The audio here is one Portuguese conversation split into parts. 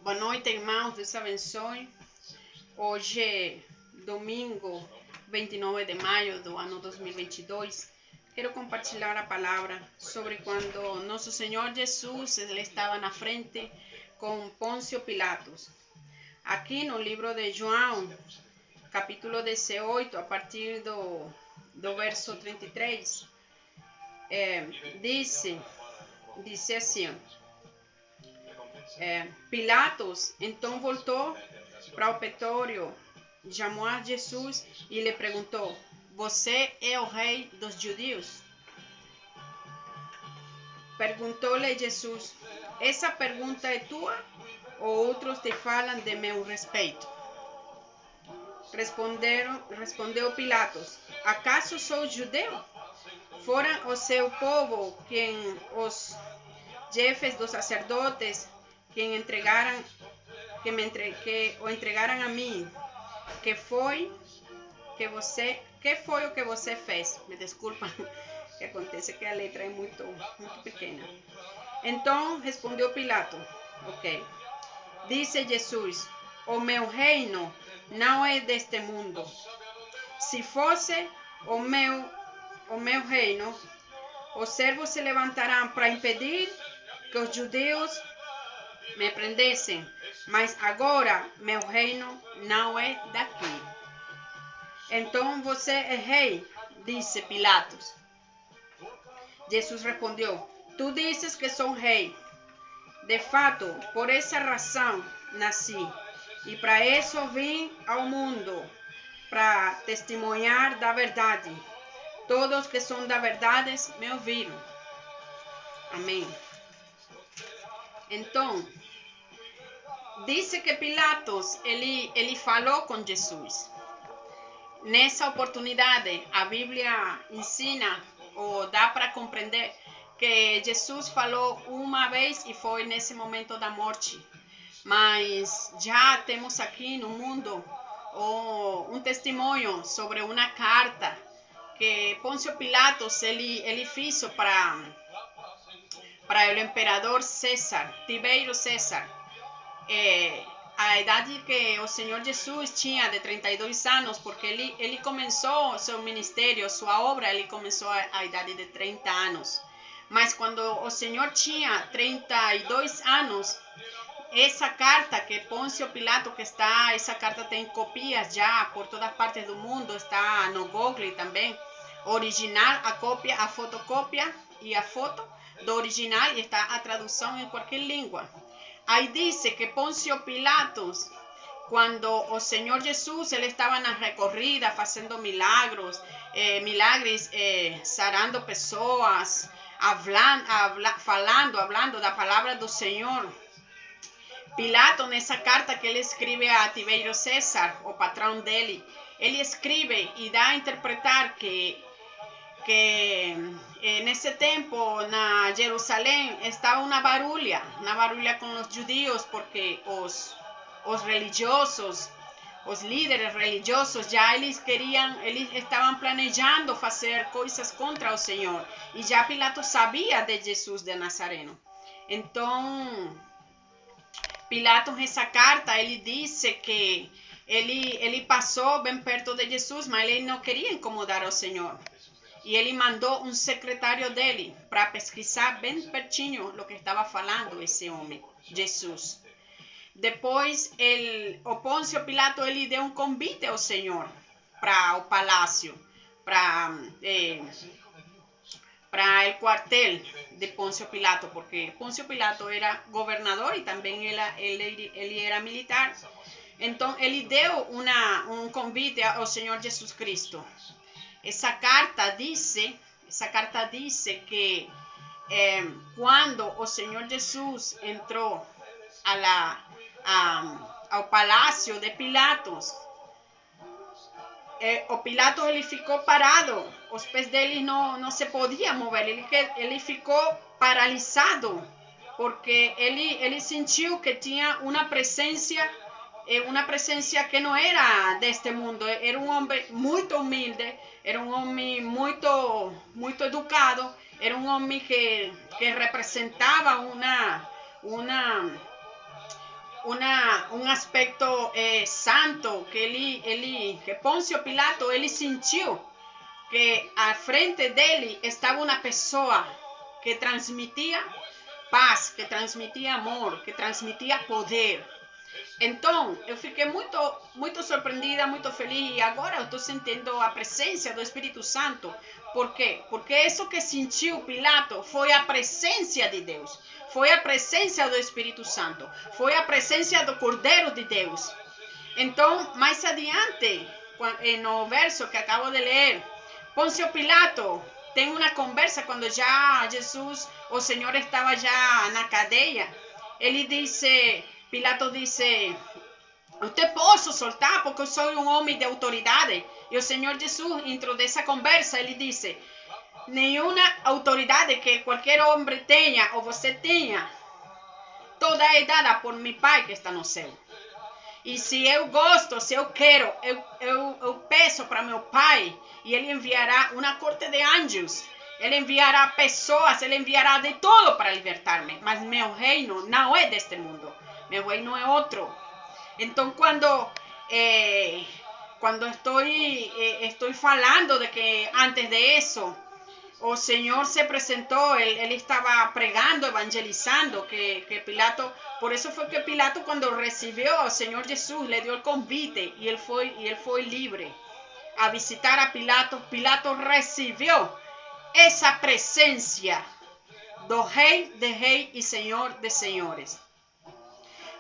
Boa noite, irmãos. Deus abençoe. Hoje é domingo 29 de maio do ano 2022. Quero compartilhar a palavra sobre quando nosso Senhor Jesus ele estava na frente com Pôncio Pilatos. Aqui no livro de João, capítulo 18, a partir do verso 33, diz assim: Pilatos então voltou para o pretório, chamou a Jesus e lhe perguntou: Você é o rei dos judeus? Perguntou-lhe Jesus: Essa pergunta é tua ou outros te falam de meu respeito? Respondeu Pilatos: Acaso sou judeu? Foram o seu povo quem os chefes dos sacerdotes que o entregaram a mim. Que foi o que você fez? Me desculpa, que acontece que a letra é muito pequena. Então respondeu Pilato: Ok. Disse Jesus: O meu reino não é deste mundo. Se fosse o meu reino, os servos se levantarão para impedir que os judeus me prendessem, mas agora meu reino não é daqui. Então você é rei? Disse Pilatos. Jesus respondeu: Tu dizes que sou rei. De fato, por essa razão nasci, e para isso vim ao mundo, para testemunhar da verdade. Todos que são da verdade me ouviram. Amém. Então, disse que Pilatos ele falou com Jesus. Nessa oportunidade, a Bíblia ensina ou dá para compreender que Jesus falou uma vez e foi nesse momento da morte. Mas já temos aqui no mundo um testemunho sobre uma carta que Pôncio Pilatos ele fez para o imperador César, Tiberio César. A idade que o Senhor Jesus tinha de 32 anos, porque ele começou seu ministério, sua obra, ele começou a idade de 30 anos. Mas quando o Senhor tinha 32 anos, essa carta que Pôncio Pilato essa carta tem copias já por todas partes do mundo, está no Google também, original, a cópia, a fotocópia e a foto do original, e está a tradução em qualquer língua. Aí diz que Pôncio Pilatos, quando o Senhor Jesus ele estava na recorrida fazendo milagres, sarando pessoas, falando da palavra do Senhor. Pilato, nessa carta que ele escreve a Tiberio César, o patrão dele, ele escreve e dá a interpretar que nesse tempo na Jerusalém estava uma barulha com os judeus, porque os religiosos, os líderes religiosos, já eles estavam planejando fazer coisas contra o Senhor, e já Pilato sabia de Jesus de Nazareno. Então Pilato, nessa carta, ele disse que ele passou bem perto de Jesus, mas ele não queria incomodar o Senhor. E ele mandou um secretário dele para pesquisar bem pertinho o que estava falando esse homem, Jesus. Depois, o Pôncio Pilato ele deu um convite ao Senhor para o palácio, para o quartel de Pôncio Pilato, porque Pôncio Pilato era governador e também ele era militar. Então, ele deu um convite ao Senhor Jesus Cristo. Essa carta diz que quando o Senhor Jesus entrou ao palácio de Pilatos, o Pilatos ele ficou parado, os pés dele não se podiam mover, ele ficou paralisado, porque ele sentiu que tinha uma presença que não era deste mundo. Era um homem muito humilde, era um homem muito educado, era um homem que representava un aspecto santo, que Poncio Pilato, ele sentiu que à frente dele estava uma pessoa que transmitia paz, que transmitia amor, que transmitia poder. Então, eu fiquei muito surpreendida, muito feliz, e agora eu estou sentindo a presença do Espírito Santo. Por quê? Porque isso que sentiu Pilato foi a presença de Deus, foi a presença do Espírito Santo, foi a presença do Cordeiro de Deus. Então, mais adiante, no verso que acabo de ler, Poncio Pilato tem uma conversa quando já Jesus, o Senhor, estava já na cadeia. Ele disse, Pilato disse, eu te posso soltar porque eu sou um homem de autoridade. E o Senhor Jesus, dentro dessa conversa, ele disse, nenhuma autoridade que qualquer homem tenha ou você tenha, toda é dada por meu Pai que está no céu. E se eu gosto, se eu quero, eu peço para meu Pai e Ele enviará uma corte de anjos. Ele enviará pessoas, Ele enviará de tudo para libertar-me. Mas meu reino não é deste mundo. Meu reino é outro. Então, quando estou falando de que antes de isso, o Senhor se apresentou, ele estava pregando, evangelizando, que Pilato, por eso fue que Pilato cuando recibió al Señor Jesús, le dio el convite y él fue libre a visitar a Pilato. Pilato recibió esa presencia do Rei de Reis y Señor de Senhores,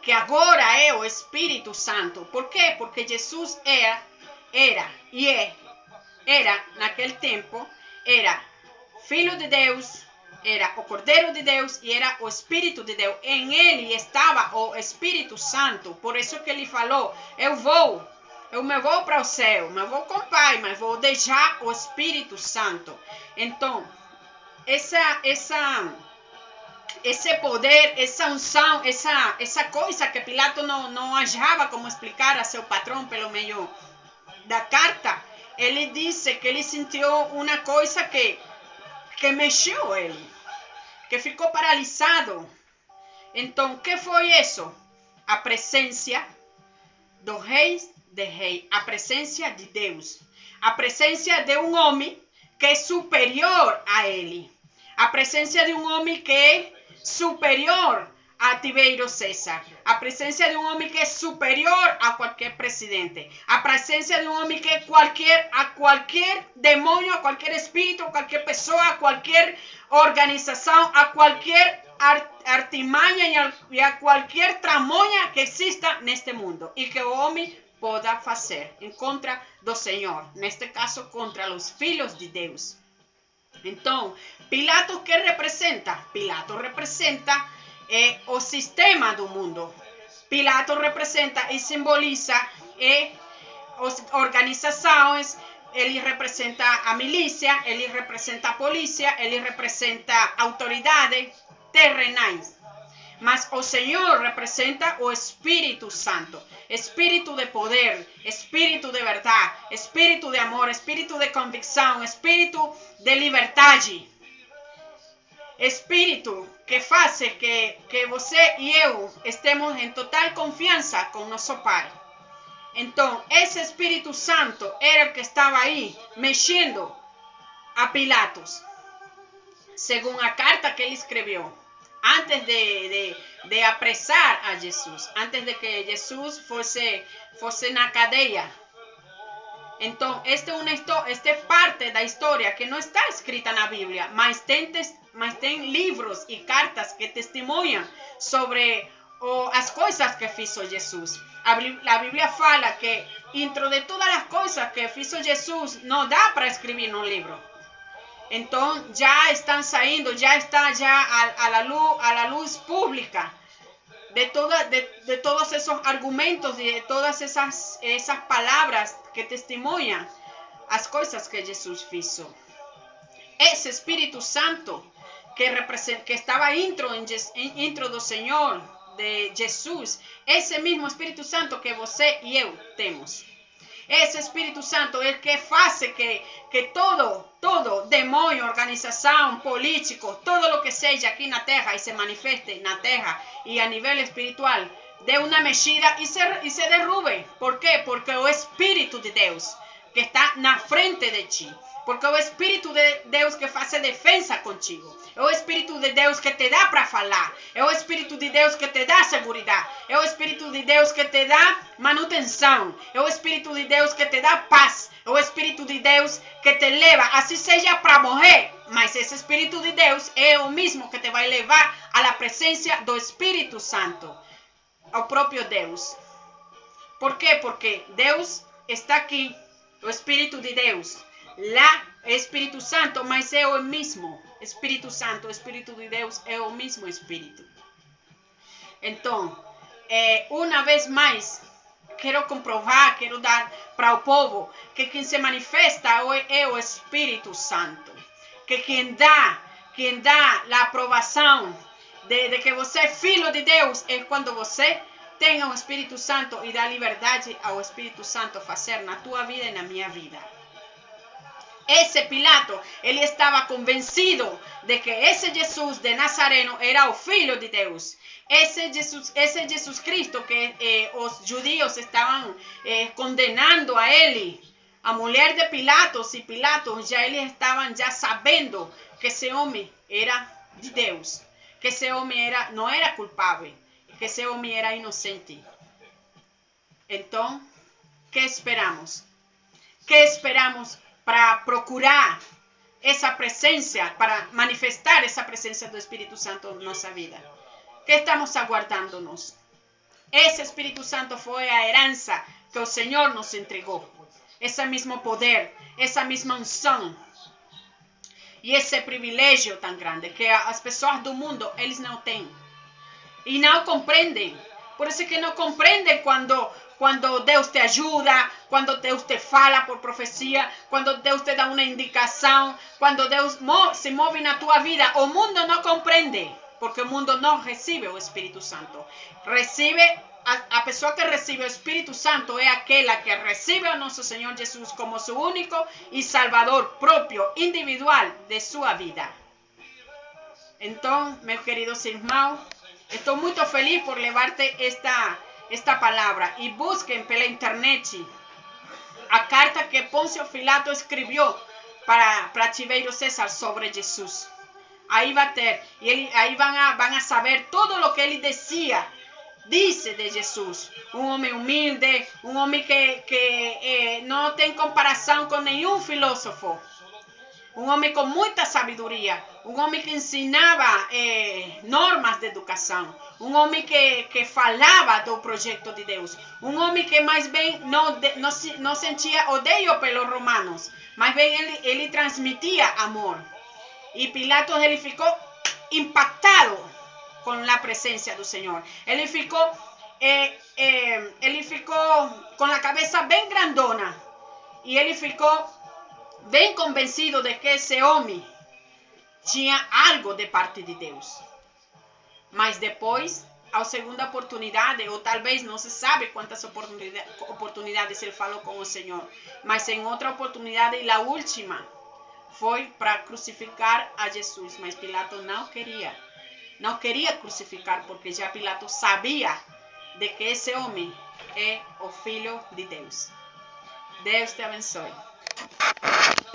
que agora é o Espírito Santo. Por quê? Porque Jesus era naquele tempo, era Filho de Deus, era o Cordeiro de Deus e era o Espírito de Deus. Em ele estava o Espírito Santo. Por isso que ele falou, eu me vou para o céu, me vou com o Pai, mas vou deixar o Espírito Santo. Então, esse poder, essa unção, essa coisa que Pilato não achava como explicar a seu patrão pelo meio da carta, ele disse que ele sentiu uma coisa que mexeu ele, que ficou paralisado. Então, o que foi isso? A presença do Rei de Reis, a presença de Deus, a presença de um homem que é superior a ele, a presença de um homem que é superior a Tiberio César, a presença de um homem que é superior a qualquer presidente, a presença de um homem que a qualquer demônio, a qualquer espírito, a qualquer pessoa, a qualquer organização, a qualquer artimanha e a qualquer tramonha que exista neste mundo e que o homem possa fazer em contra do Senhor, neste caso contra os filhos de Deus. Então, Pilato, que representa? Pilato representa o sistema do mundo. Pilato representa e simboliza as organizações, ele representa a milícia, ele representa a polícia, ele representa a autoridade terrenais. Mas o Senhor representa o Espírito Santo, Espírito de poder, Espírito de verdade, Espírito de amor, Espírito de convicção, Espírito de liberdade. Espírito que faz que você e eu estemos em total confiança com nosso Pai. Então, esse Espírito Santo era o que estava aí, mexendo a Pilatos, segundo a carta que ele escreveu, antes de apressar a Jesus, antes de que Jesus fosse na cadeia. Então, esta é parte da história que não está escrita na Bíblia, mas tem livros e cartas que testemunham sobre as coisas que fez Jesus. A Bíblia fala que dentro de todas as coisas que fez Jesus, não dá para escrever num livro. Então, já estão saindo, já está a la luz pública de todos esos argumentos e de todas essas palavras que testemunham as coisas que Jesus fez. Esse Espírito Santo que estava dentro do Senhor, de Jesus, esse mesmo Espírito Santo que você e eu temos. Esse Espírito Santo é o que faz que todo demônio, organização, político, todo o que seja aqui na terra e se manifeste na terra e a nível espiritual, de uma mexida e se derrube. Por quê? Porque o Espírito de Deus que está na frente de ti. Porque é o Espírito de Deus que faz defesa contigo. É o Espírito de Deus que te dá para falar. É o Espírito de Deus que te dá segurança. É o Espírito de Deus que te dá manutenção. É o Espírito de Deus que te dá paz. É o Espírito de Deus que te leva, assim seja para morrer. Mas esse Espírito de Deus é o mesmo que te vai levar à presença do Espírito Santo. Ao próprio Deus. Por quê? Porque Deus está aqui. O Espírito de Deus. Lá é Espírito Santo, mas é o mesmo Espírito Santo. O Espírito de Deus é o mesmo Espírito. Então, uma vez mais, quero comprovar, quero dar para o povo que quem se manifesta é o Espírito Santo. Que quem dá a aprovação de que você é filho de Deus é quando você tem o Espírito Santo e dá liberdade ao Espírito Santo fazer na tua vida e na minha vida. Esse Pilato, ele estava convencido de que esse Jesus de Nazareno era o Filho de Deus. Esse Jesus Cristo que os judeus estavam condenando a ele, a mulher de Pilatos e Pilatos, já eles estavam já sabendo que esse homem era de Deus, que esse homem não era culpável, que esse homem era inocente. Então, que esperamos? Que esperamos para procurar essa presença, para manifestar essa presença do Espírito Santo na nossa vida? Que estamos aguardando-nos? Esse Espírito Santo foi a herança que o Senhor nos entregou. Esse mesmo poder, essa mesma unção. E esse privilégio tão grande que as pessoas do mundo, eles não têm. E não compreendem. Por isso que não compreendem quando Deus te ajuda, quando Deus te fala por profecia, quando Deus te dá uma indicação, quando Deus se move na tua vida. O mundo não compreende, porque o mundo não recebe o Espírito Santo. A pessoa que recebe o Espírito Santo é aquela que recebe o nosso Senhor Jesus como seu único e Salvador próprio, individual de sua vida. Então, meus queridos irmãos, estou muito feliz por levar-te esta palavra. E busquem pela internet a carta que Pôncio Pilato escreveu para Tiberio César sobre Jesus. Aí vai ter, aí van a saber todo o que ele disse de Jesus. Um homem humilde, um homem que não tem comparação com nenhum filósofo. Um homem com muita sabedoria, um homem que ensinava normas de educação, um homem que falava do projeto de Deus, um homem que mais bem não sentia odeio pelos romanos, mas bem ele transmitia amor. E Pilatos ele ficou impactado com a presença do Senhor. Ele ficou com a cabeça bem grandona e ele ficou bem convencido de que esse homem tinha algo de parte de Deus. Mas depois, a segunda oportunidade, ou talvez não se sabe quantas oportunidades ele falou com o Senhor, mas em outra oportunidade, e a última, foi para crucificar a Jesus. Mas Pilato não queria crucificar, porque já Pilato sabia de que esse homem é o Filho de Deus. Deus te abençoe.